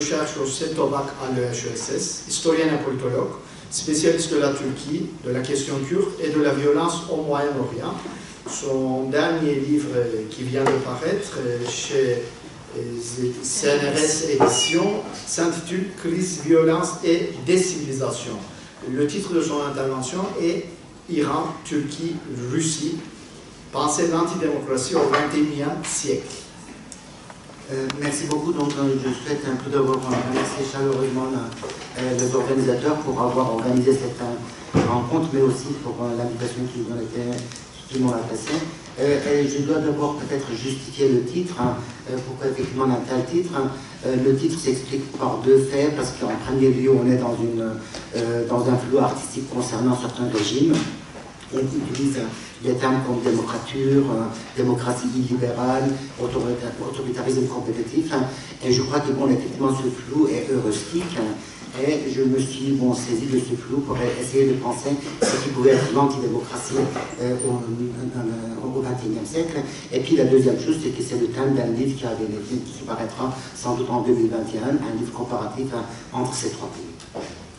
recherche au CETOBAC à l'EHESS, historienne et politologue, spécialiste de la Turquie, de la question kurde et de la violence au Moyen-Orient. Son dernier livre qui vient de paraître chez CNRS Éditions s'intitule « Crise, violence et décivilisation ». Le titre de son intervention est « Iran, Turquie, Russie, pensée l'antidémocratie au XXIe siècle ». Merci beaucoup. Donc, je souhaite tout d'abord remercier chaleureusement les organisateurs pour avoir organisé cette rencontre, mais aussi pour l'invitation qu'ils m'ont adressée. Je dois d'abord peut-être justifier le titre. Pourquoi effectivement on a un tel titre? Le titre s'explique par deux faits, parce qu'en premier lieu, on est dans un flou artistique concernant certains régimes. On utilise des termes comme démocrature, démocratie illibérale, autoritarisme compétitif. Et je crois que bon, effectivement, ce flou est heuristique. Et je me suis saisi de ce flou pour essayer de penser ce qui pouvait être l'antidémocratie au XXIe siècle. Et puis la deuxième chose, c'est que c'est le thème d'un livre qui paraîtra sans doute en 2021, un livre comparatif entre ces trois pays.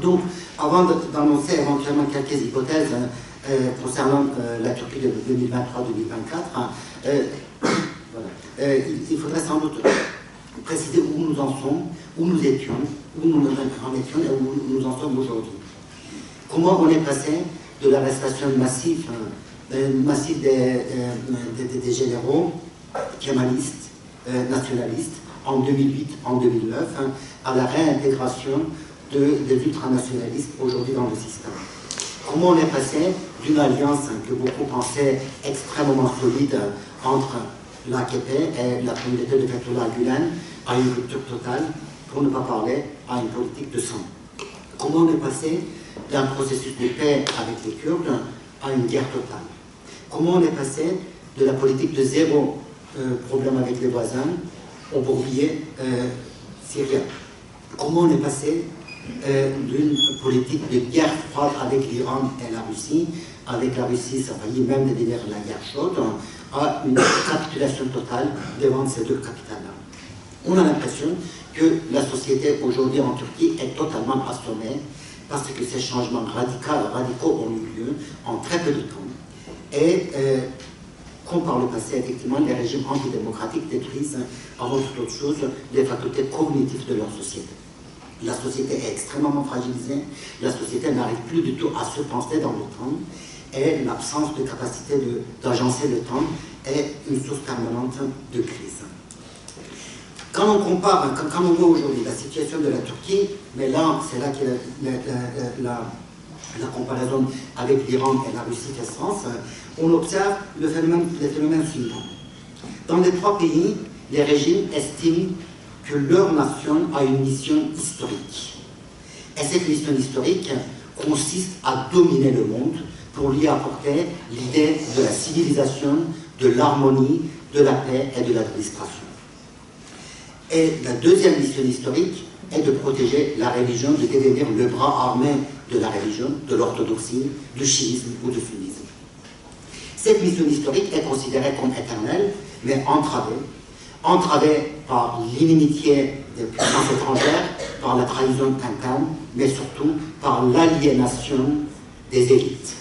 Donc, avant d'annoncer éventuellement quelques hypothèses concernant la Turquie de 2023-2024, il faudrait sans doute préciser où nous en sommes, où nous étions, où nous en étions et où nous en sommes aujourd'hui. Comment on est passé de l'arrestation massive des généraux kémalistes, nationalistes, en 2008, en 2009, à la réintégration des ultranationalistes aujourd'hui dans le système. Comment on est passé d'une alliance que beaucoup pensaient extrêmement solide entre l'AKP et la communauté de Fethullah Gülen à une rupture totale, pour ne pas parler à une politique de sang. Comment on est passé d'un processus de paix avec les Kurdes à une guerre totale? Comment on est passé de la politique de zéro problème avec les voisins au bourbier syrien? Comment on est passé d'une politique de guerre froide avec l'Iran et la Russie, avec la Russie, ça faillit même devenir la guerre chaude, à une capitulation totale devant ces deux capitales-là. On a l'impression que la société aujourd'hui en Turquie est totalement assommée parce que ces changements radicaux ont eu lieu en très peu de temps. Et comme par le passé, effectivement, les régimes antidémocratiques détruisent avant toute autre chose les facultés cognitives de leur société. La société est extrêmement fragilisée, la société n'arrive plus du tout à se penser dans le temps, et l'absence de capacité d'agencer le temps est une source permanente de crise. Quand on compare, quand on voit aujourd'hui la situation de la Turquie, mais là, c'est là que la comparaison avec l'Iran et la Russie fait sens, on observe les phénomènes suivants. Dans les trois pays, les régimes estiment que leur nation a une mission historique. Et cette mission historique consiste à dominer le monde pour lui apporter l'idée de la civilisation, de l'harmonie, de la paix et de l'administration. Et la deuxième mission historique est de protéger la religion, de devenir le bras armé de la religion, de l'orthodoxie, du chiisme ou du sunnisme. Cette mission historique est considérée comme éternelle, mais entravée par l'inimitié des puissances étrangères, par la trahison interne, mais surtout par l'aliénation des élites.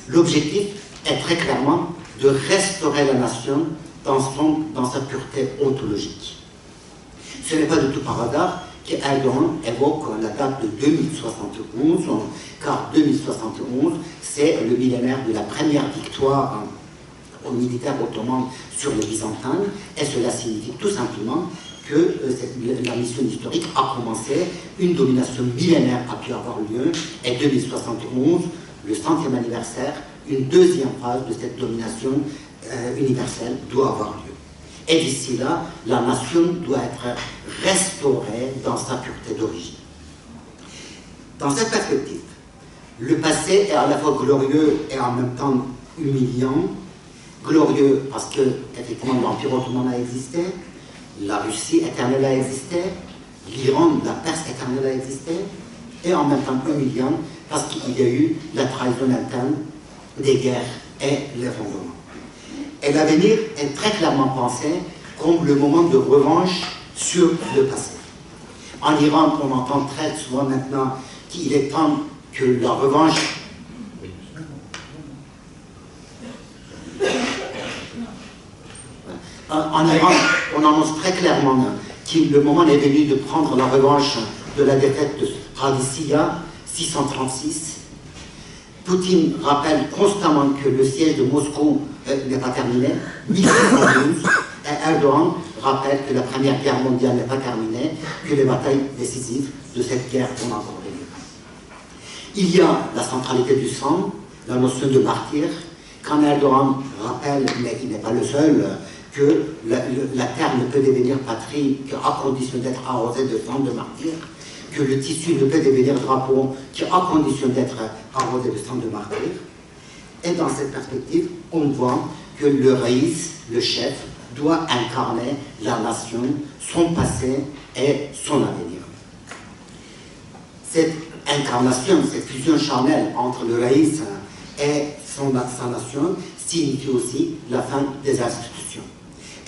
L'objectif est très clairement de restaurer la nation dans sa pureté ontologique. Ce n'est pas du tout par hasard qu'Erdogan évoque la date de 2071, car 2071, c'est le millénaire de la première victoire aux militaires ottomans sur les Byzantins, et cela signifie tout simplement que la mission historique a commencé, une domination millénaire a pu avoir lieu, et 2071, le 100e anniversaire, une deuxième phase de cette domination universelle doit avoir lieu. Et d'ici là, la nation doit être restaurée dans sa pureté d'origine. Dans cette perspective, le passé est à la fois glorieux et en même temps humiliant. Glorieux parce que, effectivement, l'Empire ottoman a existé, la Russie éternelle a existé, l'Iran, la Perse éternelle a existé, et en même temps humiliant parce qu'il y a eu la trahison interne, des guerres et l'effondrement. Et l'avenir est très clairement pensé comme le moment de revanche sur le passé. En Iran, on entend très souvent maintenant qu'il est temps que la revanche... En Iran, on annonce très clairement que le moment est venu de prendre la revanche de la défaite de Radissia, 636. Poutine rappelle constamment que le siège de Moscou n'est pas terminé, 1612, et Erdogan rappelle que la Première Guerre mondiale n'est pas terminée, que les batailles décisives de cette guerre vont encore venir. Il y a la centralité du sang, la notion de martyr, quand Erdogan rappelle, mais il n'est pas le seul, que la terre ne peut devenir patrie qu'à condition d'être arrosée de sang de martyrs, que le tissu ne peut devenir drapeau qu'à condition d'être arrosé de sang de martyrs. Et dans cette perspective, on voit que le raïs, le chef, doit incarner la nation, son passé et son avenir. Cette incarnation, cette fusion charnelle entre le raïs et sa nation signifie aussi la fin des institutions.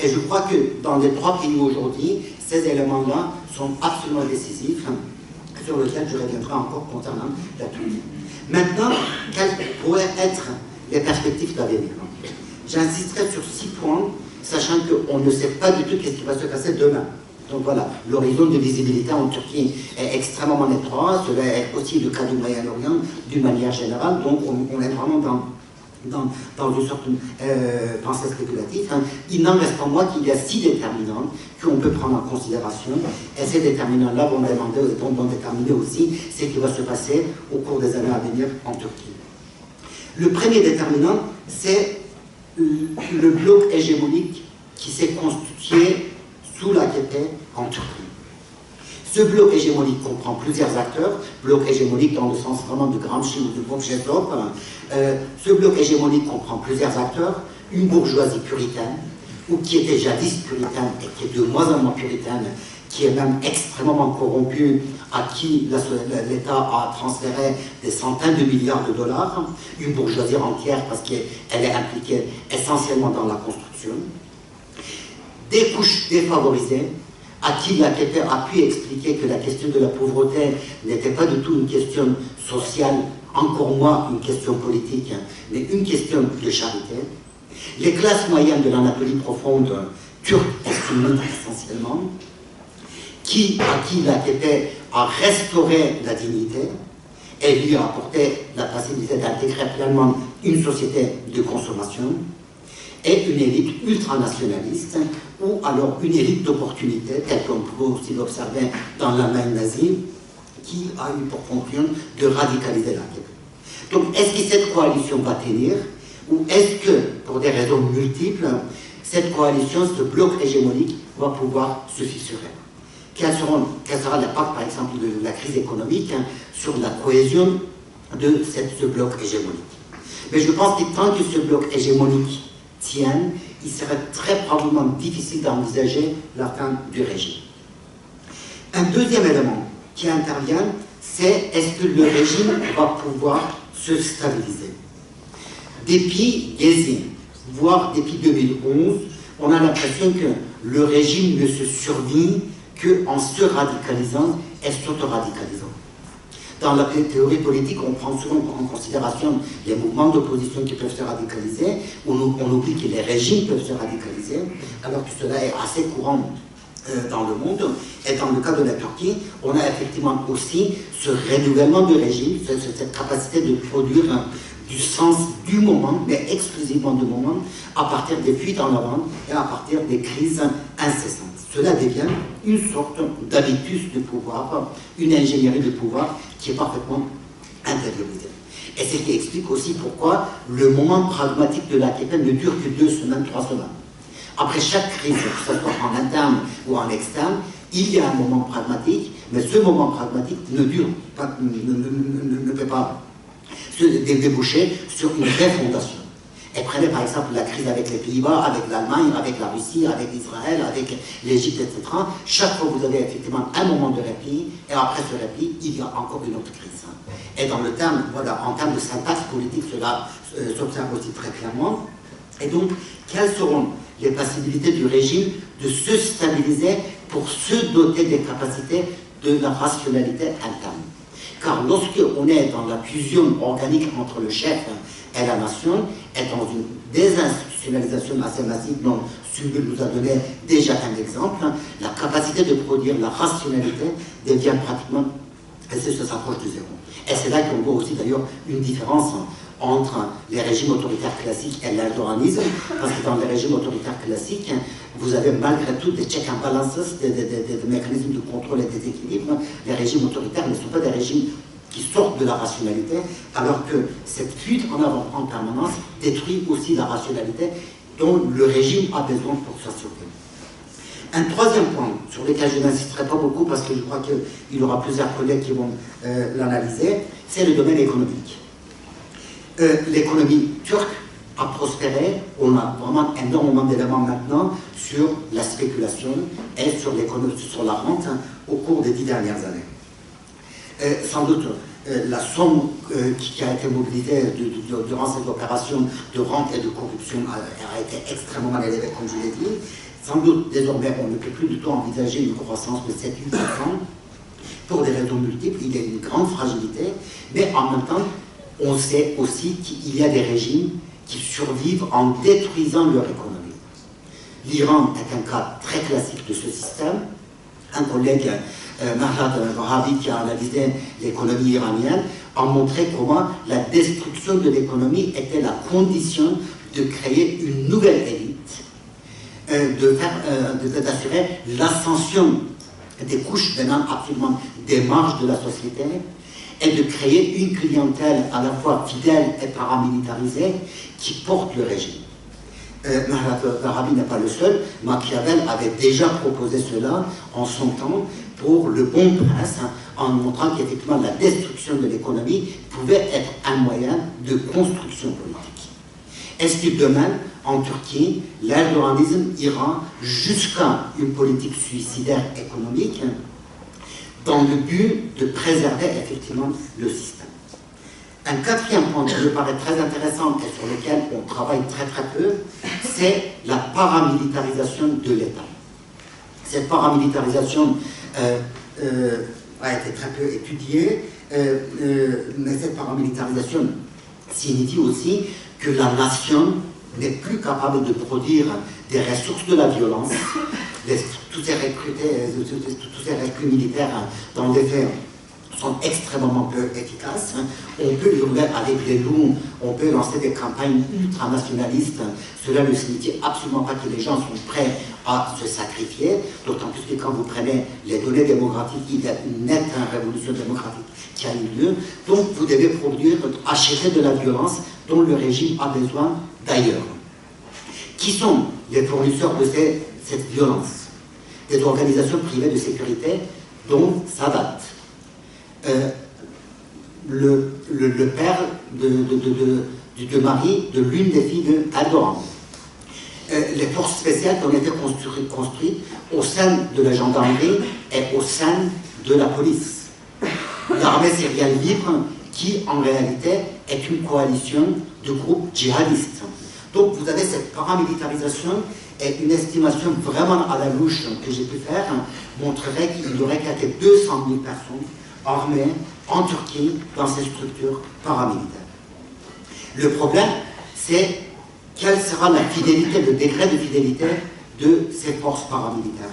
Et je crois que dans les trois pays aujourd'hui, ces éléments-là sont absolument décisifs, sur lesquels je reviendrai encore concernant la Tunisie. Maintenant, quelles pourraient être les perspectives d'avenir? J'insisterai sur 6 points, sachant qu'on ne sait pas du tout ce qui va se passer demain. Donc voilà, l'horizon de visibilité en Turquie est extrêmement étroit, cela est aussi le cas du Moyen-Orient d'une manière générale, donc on est vraiment dans une sorte de pensée spéculative. Il n'en reste pas moins qu'il y a 6 déterminants qu'on peut prendre en considération, et ces déterminants-là vont déterminer aussi ce qui va se passer au cours des années à venir en Turquie. Le premier déterminant, c'est le bloc hégémonique qui s'est constitué sous l'AKP en Turquie. Ce bloc hégémonique comprend plusieurs acteurs, bloc hégémonique dans le sens vraiment de Gramsci ou de Bokchetov. Ce bloc hégémonique comprend plusieurs acteurs, une bourgeoisie puritaine, ou qui était jadis puritaine et qui est de moins en moins puritaine, qui est même extrêmement corrompue, à qui l'État a transféré des centaines de milliards de dollars, une bourgeoisie entière parce qu'elle est impliquée essentiellement dans la construction, des couches défavorisées, à qui l'AKP a pu expliquer que la question de la pauvreté n'était pas du tout une question sociale, encore moins une question politique, mais une question de charité. Les classes moyennes de l'Anatolie profonde, turque et sunnite essentiellement, à qui l'AKP a restauré la dignité et lui a apporté la possibilité d'intégrer pleinement une société de consommation, et une élite ultranationaliste, ou alors une élite d'opportunité, telle qu'on peut aussi l'observer dans l'Allemagne nazie, qui a eu pour fonction de radicaliser l'AKP. Donc, est-ce que cette coalition va tenir, ou est-ce que, pour des raisons multiples, cette coalition, ce bloc hégémonique, va pouvoir se fissurer? Quel sera l'impact, par exemple, de la crise économique sur la cohésion de ce bloc hégémonique? Mais je pense que tant que ce bloc hégémonique tienne, il serait très probablement difficile d'envisager la fin du régime. Un deuxième élément qui intervient, c'est est-ce que le régime va pouvoir se stabiliser? Depuis Gezi, voire depuis 2011, on a l'impression que le régime ne se survit qu'en se radicalisant et s'auto-radicalisant. Dans la théorie politique, on prend souvent en considération les mouvements d'opposition qui peuvent se radicaliser, on oublie que les régimes peuvent se radicaliser, alors que cela est assez courant dans le monde. Et dans le cas de la Turquie, on a effectivement aussi ce renouvellement de régime, cette capacité de produire du sens du moment, mais exclusivement du moment, à partir des fuites en avant et à partir des crises incessantes. Cela devient une sorte d'habitus de pouvoir, une ingénierie de pouvoir qui est parfaitement intériorisée. Et c'est ce qui explique aussi pourquoi le moment pragmatique de l'AKP ne dure que 2 semaines, 3 semaines. Après chaque crise, que ce soit en interne ou en externe, il y a un moment pragmatique, mais ce moment pragmatique ne peut pas se déboucher sur une refondation. Et prenez par exemple la crise avec les Pays-Bas, avec l'Allemagne, avec la Russie, avec Israël, avec l'Égypte, etc. Chaque fois vous avez effectivement un moment de répit, et après ce répit, il y a encore une autre crise. Et dans le terme, voilà, en termes de syntaxe politique, cela s'observe aussi très clairement. Et donc, quelles seront les possibilités du régime de se stabiliser pour se doter des capacités de la rationalité interne. Car lorsqu'on est dans la fusion organique entre le chef et la nation, et dans une désinstitutionnalisation assez massive dont Sümbül nous a donné déjà un exemple, la capacité de produire la rationalité devient pratiquement, ça s'approche de zéro. Et c'est là qu'on voit aussi d'ailleurs une différence entre les régimes autoritaires classiques et l'erdoganisme, parce que dans les régimes autoritaires classiques, vous avez malgré tout des check and balances, des mécanismes de contrôle et des équilibres. Les régimes autoritaires ne sont pas des régimes qui sortent de la rationalité, alors que cette fuite en avant en permanence détruit aussi la rationalité dont le régime a besoin pour s'assurer. Un troisième point, sur lequel je n'insisterai pas beaucoup parce que je crois qu'il y aura plusieurs collègues qui vont l'analyser, c'est le domaine économique. L'économie turque a prospéré, on a vraiment énormément d'éléments maintenant sur la spéculation et sur la rente au cours des 10 dernières années. Sans doute, la somme qui a été mobilisée durant cette opération de rente et de corruption a été extrêmement élevée, comme je l'ai dit. Sans doute, désormais, on ne peut plus du tout envisager une croissance de 7-8% pour des raisons multiples. Il y a une grande fragilité, mais en même temps, on sait aussi qu'il y a des régimes qui survivent en détruisant leur économie. L'Iran est un cas très classique de ce système. Un collègue, Mahrad Vahabi, qui a analysé l'économie iranienne, a montré comment la destruction de l'économie était la condition de créer une nouvelle élite, d'assurer l'ascension des couches venant absolument des marges de la société, et de créer une clientèle à la fois fidèle et paramilitarisée qui porte le régime. Mahrad Vahabi n'est pas le seul. Machiavel avait déjà proposé cela en son temps pour le bon prince, en montrant qu'effectivement la destruction de l'économie pouvait être un moyen de construction politique. Est-ce que demain, en Turquie, l'erdoganisme ira jusqu'à une politique suicidaire économique dans le but de préserver effectivement le système? Un quatrième point qui me paraît très intéressant et sur lequel on travaille très très peu, c'est la paramilitarisation de l'État. Cette paramilitarisation a été très peu étudiée, mais cette paramilitarisation signifie aussi que la nation n'est plus capable de produire des ressources de la violence. Tous ces recrues militaires, dans les faits, sont extrêmement peu efficaces. On peut hurler avec des loups, on peut lancer des campagnes ultranationalistes. Cela ne signifie absolument pas que les gens sont prêts à se sacrifier, d'autant plus que quand vous prenez les données démographiques, il y a une nette révolution démographique qui a eu lieu. Donc vous devez produire, acheter de la violence dont le régime a besoin d'ailleurs. Qui sont les fournisseurs de cette violence? Des organisations privées de sécurité dont Sadat, le père de mari de l'une des filles de Erdogan. Les forces spéciales qui ont été construites au sein de la gendarmerie et au sein de la police. L'armée syrienne libre qui en réalité est une coalition de groupes djihadistes. Donc vous avez cette paramilitarisation et une estimation vraiment à la louche que j'ai pu faire montrerait qu'il n'y aurait qu'à 200 000 personnes armées en Turquie dans ces structures paramilitaires. Le problème, c'est quelle sera la fidélité, le degré de fidélité de ces forces paramilitaires.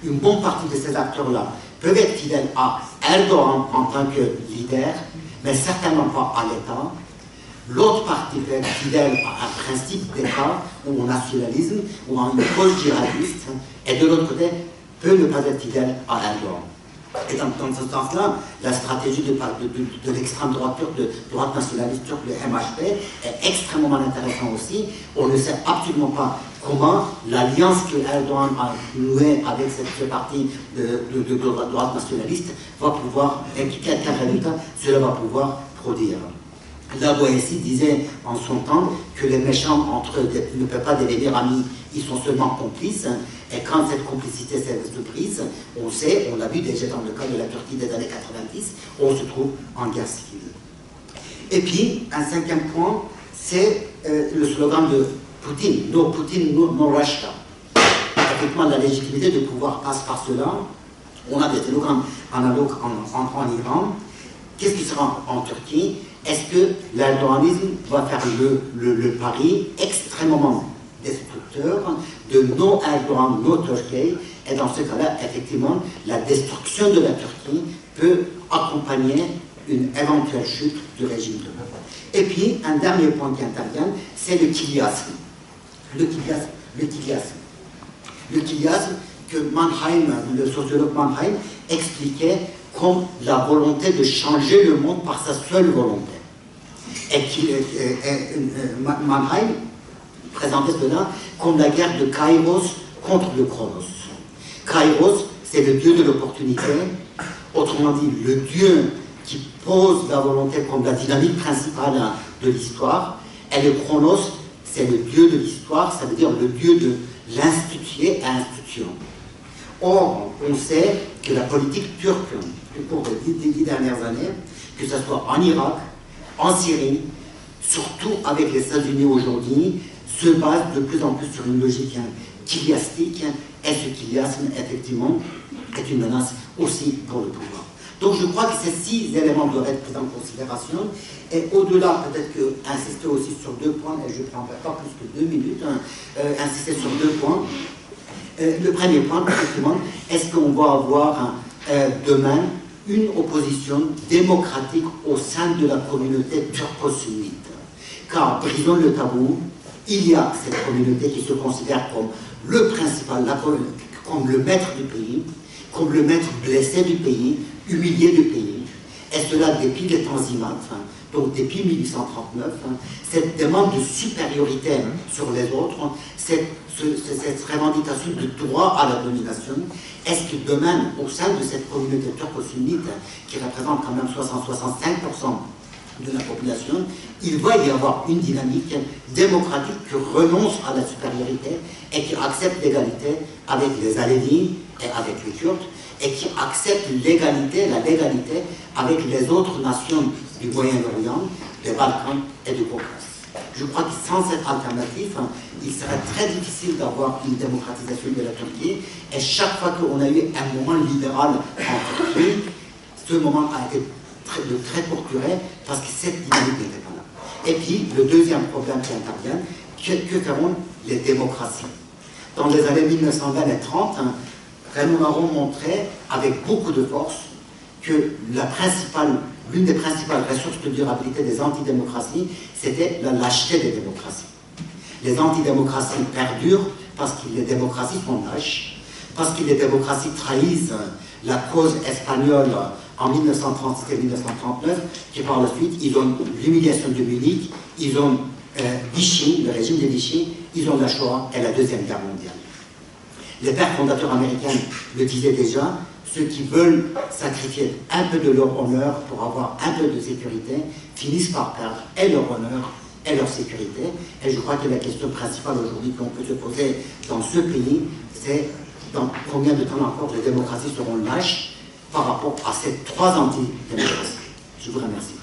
Une bonne partie de ces acteurs-là peuvent être fidèles à Erdogan en tant que leader, mais certainement pas à l'État. L'autre partie peut être fidèle à un principe d'État ou au nationalisme ou à une cause djihadiste, et de l'autre côté peut ne pas être fidèle à Erdogan. Et dans ce sens-là, la stratégie de l'extrême droite turque, de droite nationaliste turque, le MHP, est extrêmement intéressante aussi. On ne sait absolument pas comment l'alliance que Erdogan a nouée avec cette partie de droite nationaliste va pouvoir, et quel résultat cela va pouvoir produire. La Boétie disait en son temps que les méchants entre eux ne peuvent pas devenir amis, ils sont seulement complices. Et quand cette complicité s'est prise, on sait, on l'a vu déjà dans le cas de la Turquie des années 90, on se trouve en guerre civile. Et puis, un cinquième point, c'est le slogan de Poutine, no Russia. Effectivement, la légitimité de pouvoir passe par cela. On a des télégrammes analogues en Iran. Qu'est-ce qui sera en Turquie? Est-ce que l'erdoganisme va faire le pari extrêmement destructeur de no Erdogan, no Turkey? Et dans ce cas-là, effectivement, la destruction de la Turquie peut accompagner une éventuelle chute du régime de l'Europe. Et puis, un dernier point qui intervient, c'est le kiliasme. Le kiliasme que Mannheim, le sociologue Mannheim, expliquait comme la volonté de changer le monde par sa seule volonté. Et Mannheim présentait cela comme la guerre de Kairos contre le Chronos. Kairos, c'est le dieu de l'opportunité, autrement dit, le dieu qui pose la volonté comme la dynamique principale de l'histoire, et le Chronos, c'est le dieu de l'histoire, ça veut dire le dieu de l'institué à institution. Or, on sait que la politique turque, au cours des 10 dernières années, que ce soit en Irak, en Syrie, surtout avec les États-Unis aujourd'hui, se base de plus en plus sur une logique kiliastique, et ce kiliasme, effectivement, est une menace aussi pour le pouvoir. Donc je crois que ces 6 éléments doivent être pris en considération, et au-delà, peut-être que insister aussi sur 2 points, et je ne prendrai pas plus que 2 minutes, insister sur 2 points. Le premier point, effectivement, est-ce qu'on va avoir demain une opposition démocratique au sein de la communauté turco-sunnite? Car, brisons le tabou, il y a cette communauté qui se considère comme le principal, comme le maître du pays, comme le maître blessé du pays, humilié du pays, et cela depuis les Tanzimat, donc depuis 1839, cette demande de supériorité sur les autres, cette revendication de droit à la domination, est-ce que demain, au sein de cette communauté turco-sunnite, qui représente quand même 60-65% de la population, il va y avoir une dynamique démocratique qui renonce à la supériorité et qui accepte l'égalité avec les Alévis et avec les Kurdes, et qui accepte la légalité avec les autres nations du Moyen-Orient, des Balkans et du Caucase. Je crois que sans cette alternative, il serait très difficile d'avoir une démocratisation de la Turquie, et chaque fois qu'on a eu un moment libéral en Turquie, ce moment a été très courte durée parce que cette dynamique n'était pas là. Et puis, le deuxième problème qui intervient, que feront les démocraties? Dans les années 1920 et 30, Raymond Aron montrait avec beaucoup de force que l'une des principales ressources de durabilité des antidémocraties, c'était la lâcheté des démocraties. Les antidémocraties perdurent parce que les démocraties sont lâches, parce que les démocraties trahissent la cause espagnole en 1937 et 1939, qui par la suite, ils ont l'humiliation de Munich, ils ont Vichy, le régime de Vichy, ils ont la Shoah et la Deuxième Guerre mondiale. Les pères fondateurs américains le disaient déjà, ceux qui veulent sacrifier un peu de leur honneur pour avoir un peu de sécurité finissent par perdre et leur honneur et leur sécurité. Et je crois que la question principale aujourd'hui qu'on peut se poser dans ce pays, c'est dans combien de temps encore les démocraties seront lâches par rapport à ces 3 antidémocraties. Je vous remercie.